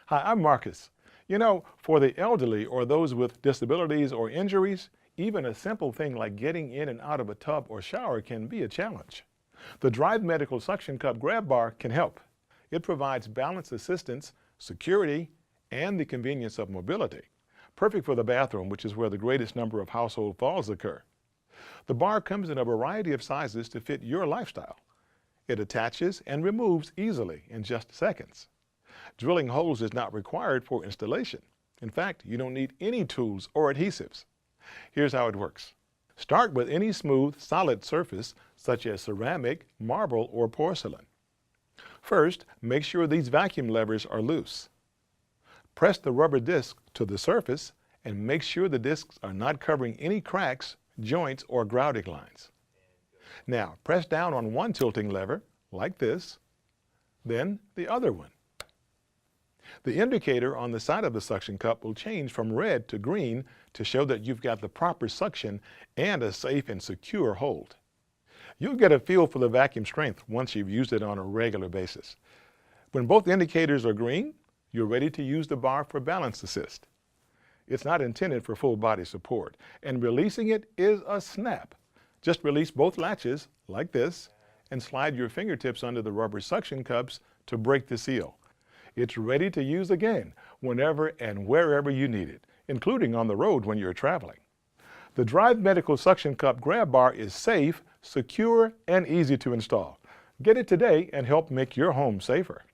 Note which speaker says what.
Speaker 1: Hi, I'm Marcus. You know, for the elderly or those with disabilities or injuries, even a simple thing like getting in and out of a tub or shower can be a challenge. The Drive Medical Suction Cup Grab Bar can help. It provides balance assistance, security, and the convenience of mobility. Perfect for the bathroom, which is where the greatest number of household falls occur. The bar comes in a variety of sizes to fit your lifestyle. It attaches and removes easily in just seconds. Drilling holes is not required for installation. In fact, you don't need any tools or adhesives. Here's how it works. Start with any smooth, solid surface such as ceramic, marble, or porcelain. First, make sure these vacuum levers are loose. Press the rubber disc to the surface and make sure the discs are not covering any cracks, joints, or grouting lines. Now, press down on one tilting lever, like this, then the other one. The indicator on the side of the suction cup will change from red to green to show that you've got the proper suction and a safe and secure hold. You'll get a feel for the vacuum strength once you've used it on a regular basis. When both indicators are green, you're ready to use the bar for balance assist. It's not intended for full body support, and releasing it is a snap. Just release both latches, like this, and slide your fingertips under the rubber suction cups to break the seal. It's ready to use again whenever and wherever you need it, including on the road when you're traveling. The Drive Medical Suction Cup Grab Bar is safe, secure, and easy to install. Get it today and help make your home safer.